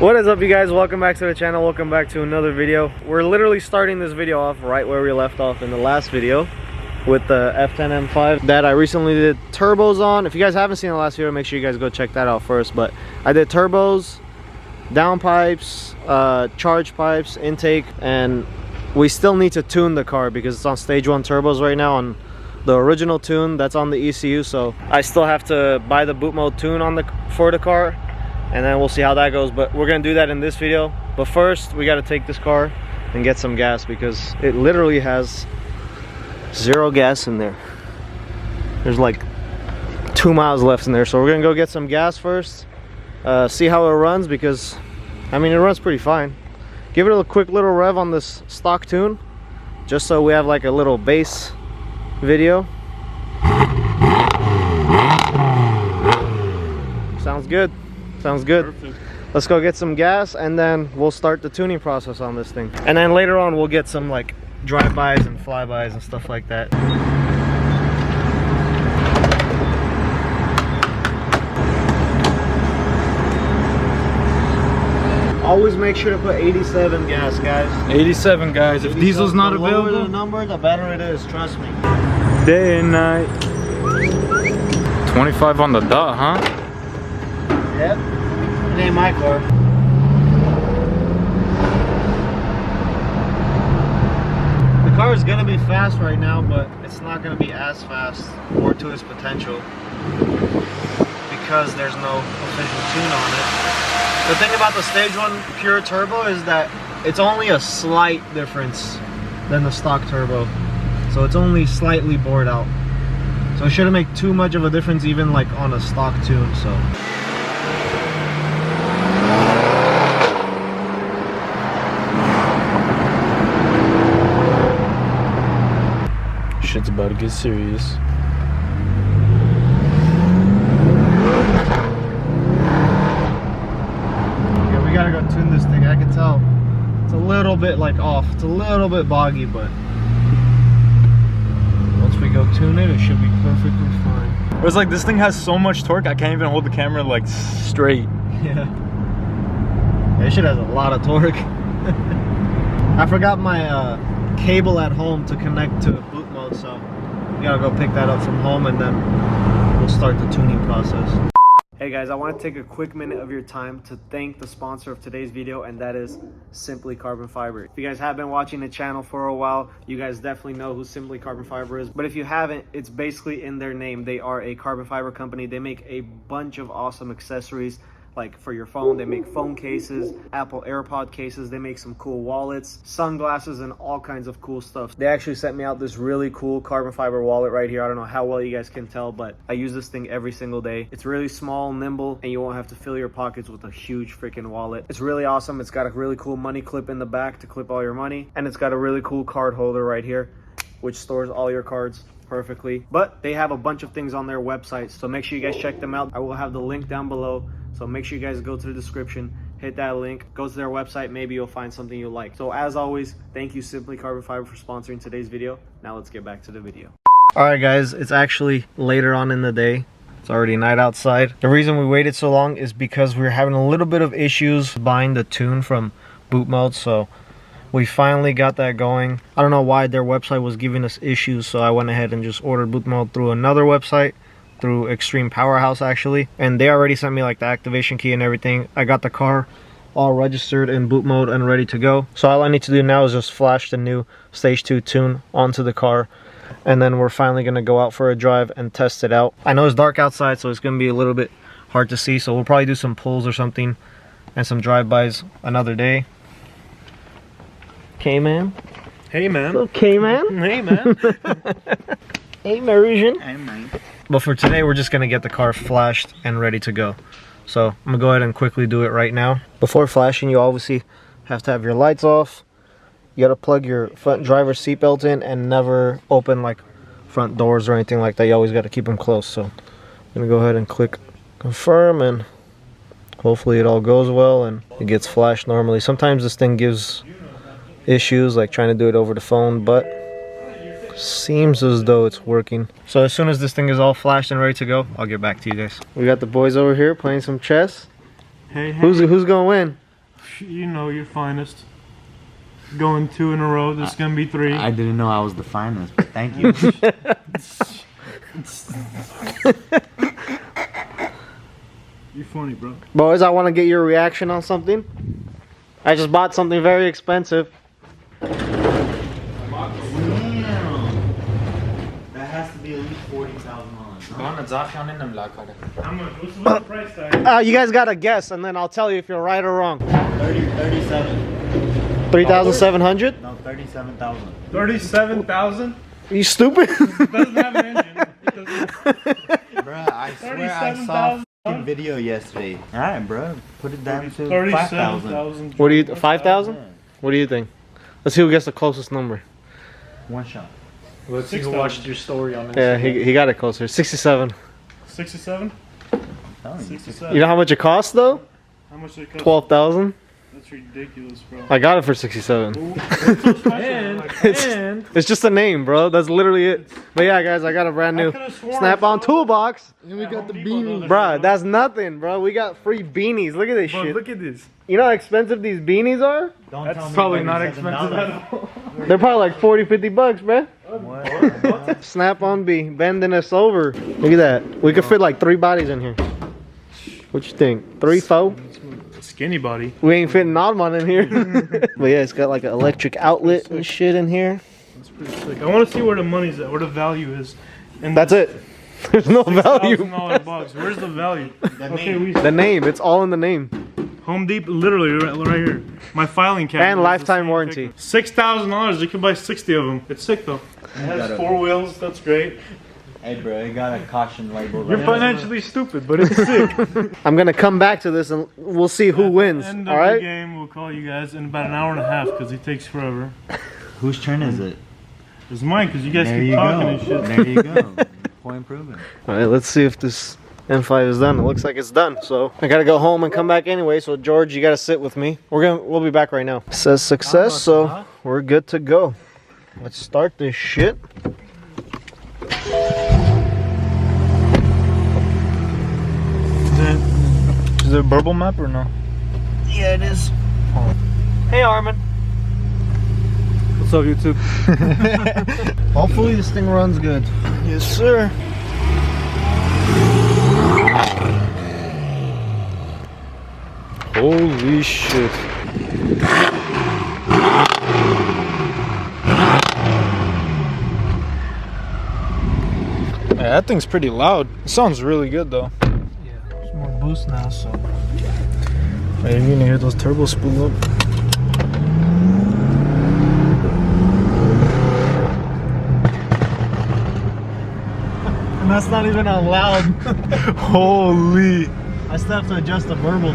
What is up, you guys? Welcome back to the channel. Welcome back to another video. We're literally starting this video off right where we left off in the last video with the F10 M5 that I recently did turbos on. If you guys haven't seen the last video, make sure you guys go check that out first. But I did turbos, downpipes, charge pipes, intake, and we still need to tune the car because it's on stage 1 turbos right now on the original tune that's on the ECU. So I still have to buy the boot mode tune for the car, and then we'll see how that goes. But we're gonna do that in this video. But first we got to take this car and get some gas because it literally has 0 gas in there. There's like 2 miles left in there, so we're gonna go get some gas first, see how it runs, because I mean it runs pretty fine. Give it a quick little rev on this stock tune just so we have like a little base video. Sounds good. Sounds good. Perfect. Let's go get some gas and then we'll start the tuning process on this thing. And then later on we'll get some like drive-bys and flybys and stuff like that. Always make sure to put 87 gas, guys. 87, guys. If diesel's not available, the lower the number, the better it is. Trust me. Day and night. 25 on the dot, huh? Yep. It ain't my car. The car is gonna be fast right now, but it's not gonna be as fast or to its potential because there's no official tune on it. The thing about the stage 1 pure turbo is that it's only a slight difference than the stock turbo. So it's only slightly bored out. So it shouldn't make too much of a difference even like on a stock tune, so. Shit's about to get serious. Yeah, we gotta go tune this thing. I can tell it's a little bit like off. It's a little bit boggy, but once we go tune it, it should be perfectly fine. It's like this thing has so much torque, I can't even hold the camera like straight. Yeah. This shit has a lot of torque. I forgot my cable at home to connect to boot mode, so we gotta go pick that up from home and then we'll start the tuning process. Hey guys, I want to take a quick minute of your time to thank the sponsor of today's video, and that is Simply Carbon Fiber. If you guys have been watching the channel for a while, you guys definitely know who Simply Carbon Fiber is. But if you haven't, it's basically in their name. They are a carbon fiber company. They make a bunch of awesome accessories. Like for your phone, they make phone cases, Apple AirPod cases, they make some cool wallets, sunglasses, and all kinds of cool stuff. They actually sent me out this really cool carbon fiber wallet right here. I don't know how well you guys can tell, but I use this thing every single day. It's really small, nimble, and you won't have to fill your pockets with a huge freaking wallet. It's really awesome. It's got a really cool money clip in the back to clip all your money, and it's got a really cool card holder right here, which stores all your cards perfectly. But they have a bunch of things on their website, so make sure you guys check them out. I will have the link down below. So make sure you guys go to the description, hit that link, go to their website, maybe you'll find something you like. So as always, thank you Simply Carbon Fiber for sponsoring today's video. Now let's get back to the video. Alright guys, it's actually later on in the day. It's already night outside. The reason we waited so long is because we were having a little bit of issues buying the tune from boot mode, so we finally got that going. I don't know why their website was giving us issues, so I went ahead and just ordered boot mode through another website, through Extreme Powerhouse actually, and they already sent me like the activation key and everything. I got the car all registered in boot mode and ready to go, so all I need to do now is just flash the new stage 2 tune onto the car, and then we're finally gonna go out for a drive and test it out. I know it's dark outside, so it's gonna be a little bit hard to see, so we'll probably do some pulls or something and some drive-bys another day. Okay, man. Hey, man. Okay, man. Hey, man. Hey, Marusian. Hey, man. But for today, we're just gonna get the car flashed and ready to go. So I'm gonna go ahead and quickly do it right now. Before flashing, you obviously have to have your lights off. You gotta plug your front driver's seatbelt in and never open like front doors or anything like that. You always gotta keep them closed. So I'm gonna go ahead and click confirm, and hopefully it all goes well and it gets flashed normally. Sometimes this thing gives issues like trying to do it over the phone, but seems as though it's working. So as soon as this thing is all flashed and ready to go, I'll get back to you guys. We got the boys over here playing some chess. Hey, hey. Who's gonna win? You know your finest. Going 2 in a row. This is gonna be 3. I didn't know I was the finest, but thank you. You're funny, bro. Boys, I want to get your reaction on something. I just bought something very expensive. Damn. That has to be at least $40,000. How much? What's the price tag? You guys gotta guess, and then I'll tell you if you're right or wrong. 37. 3,700? No, 37,000. 37,000. You stupid? It doesn't have an engine. It doesn't. Bruh, I swear I saw a f***ing video yesterday. Alright, bruh. Put it down to 5,000. 37,000. What do you? 5,000? What do you think? Let's see who gets the closest number. One shot. Let's see who 6,000. watched your story on Instagram. Yeah, he got it closer. 67. 67? Oh, 67. You know how much it costs though? How much did it cost? 12,000. That's ridiculous, bro. I got it for 67. It's just a name, bro. That's literally it. But yeah, guys, I got a brand new Snap-on toolbox. And we got the beanie. Bruh, that's nothing, bro. We got free beanies. Look at this Bro, shit. look at this. You know how expensive these beanies are? Don't That's tell me probably not $37. expensive at all. They're probably like 40, 50 bucks, bruh. What? Snap-on B, bending us over. Look at that. We could fit like 3 bodies in here. What you think? 3, 4? Skinny body. We ain't fitting Nodman in here. But yeah, it's got like an electric outlet and shit in here. That's pretty sick. I want to see where the money's at, where the value is. And That's it. There's no value. $6,000 box. Where's the value? Okay, we The name, it's all in the name. Home Depot, literally right here. My filing cabinet. And lifetime warranty. $6,000. You can buy 60 of them. It's sick though. It has 4 wheels. That's great. Hey, bro, it got a caution label. You're right financially stupid, but it's sick. I'm gonna come back to this and we'll see who wins. End of the Alright? game. We'll call you guys in about an hour and a half because it takes forever. Whose turn is it? It's mine because you guys There keep you talking go. and shit. There you go. Point proven. Alright, let's see if this M5 is done. It looks like it's done. So I gotta go home and come back anyway. So George, you gotta sit with me. We'll be back right now. Says success, so we're good to go. Let's start this shit. Is it a burble map or no? Yeah, it is. Hey Armin. What's up, YouTube? Hopefully this thing runs good. Yes, sir. Holy shit. Yeah, that thing's pretty loud. It sounds really good though. Yeah, there's more boost now, so. Hey, you're gonna hear those turbos spool up. And that's not even on loud. Holy. I still have to adjust the verbal.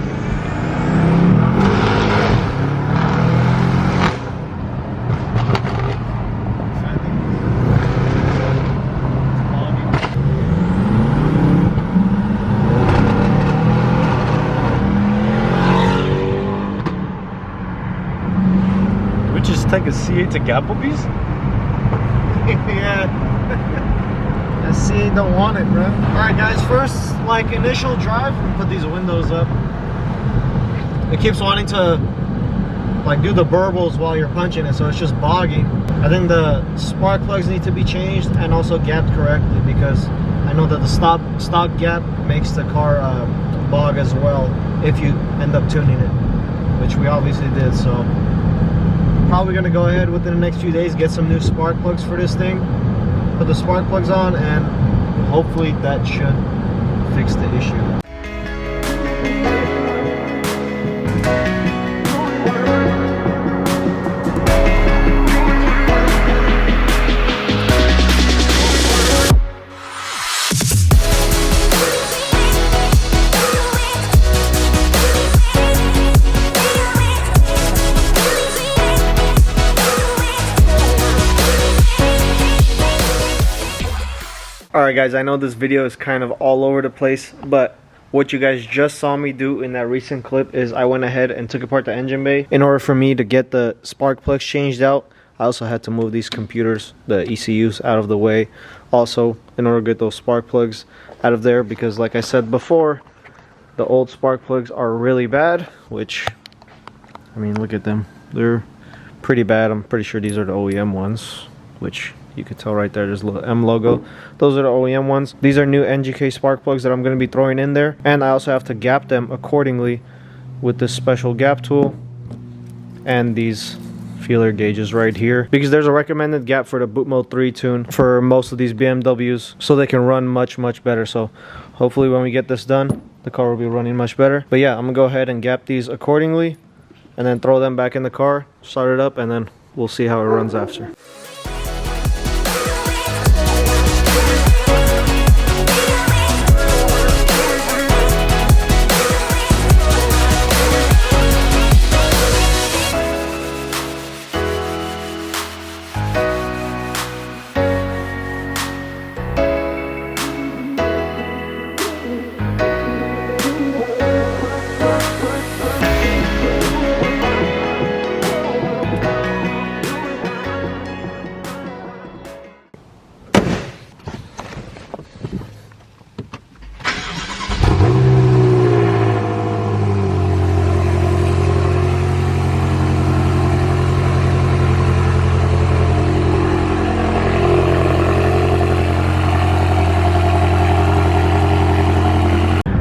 We just take a C8 to Gapplebee's? Yeah. I see, don't want it, bro. Alright guys, first like initial drive, we'll put these windows up. It keeps wanting to like do the burbles while you're punching it, so it's just bogging. I think the spark plugs need to be changed and also gapped correctly, because I know that the stock gap makes the car bog as well if you end up tuning it, which we obviously did. So probably gonna go ahead within the next few days, get some new spark plugs for this thing, put the spark plugs on, and hopefully that should fix the issue. Alright guys, I know this video is kind of all over the place, but what you guys just saw me do in that recent clip is I went ahead and took apart the engine bay. In order for me to get the spark plugs changed out, I also had to move these computers, the ECUs, out of the way. Also, in order to get those spark plugs out of there, because like I said before, the old spark plugs are really bad, which I mean, look at them. They're pretty bad. I'm pretty sure these are the OEM ones, which you could tell right there. There's a little M logo. Those are the OEM ones. These are new NGK spark plugs that I'm going to be throwing in there. And I also have to gap them accordingly with this special gap tool and these feeler gauges right here, because there's a recommended gap for the boot mode 3 tune for most of these BMWs, so they can run much better. So hopefully when we get this done, the car will be running much better. But yeah, I'm gonna go ahead and gap these accordingly and then throw them back in the car, start it up, and then we'll see how it runs after.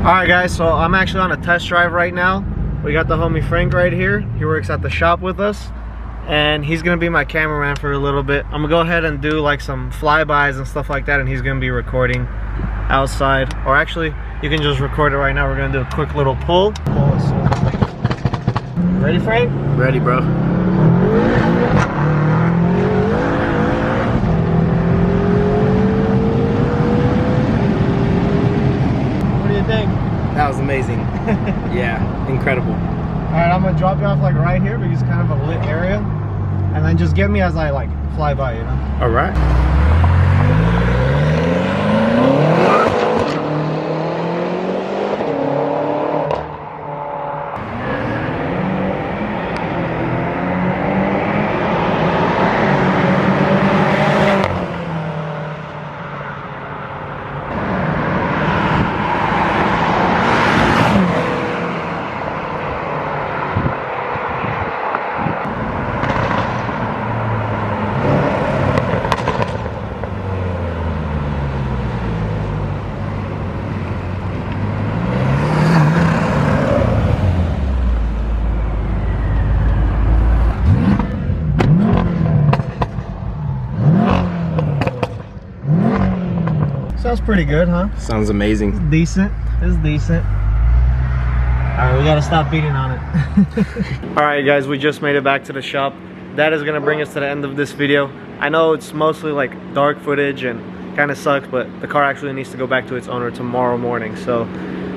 Alright guys, so I'm actually on a test drive right now. We got the homie Frank right here. He works at the shop with us, and he's gonna be my cameraman for a little bit. I'm gonna go ahead and do like some flybys and stuff like that, and he's gonna be recording outside. Or actually, you can just record it right now. We're gonna do a quick little pull. Ready, Frank? Ready, bro. That was amazing. Yeah, incredible. Alright, I'm gonna drop you off like right here because it's kind of a lit area, and then just get me as I like fly by, you know? Alright. Sounds pretty good, huh? Sounds amazing. It's decent. It's decent. Alright, we gotta stop beating on it. Alright guys, we just made it back to the shop. That is gonna bring us to the end of this video. I know it's mostly like dark footage and kind of sucks, but the car actually needs to go back to its owner tomorrow morning, so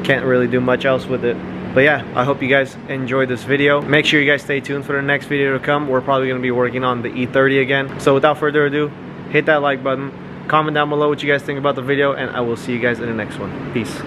can't really do much else with it. But yeah, I hope you guys enjoyed this video. Make sure you guys stay tuned for the next video to come. We're probably gonna be working on the E30 again. So without further ado, hit that like button. Comment down below what you guys think about the video, and I will see you guys in the next one. Peace.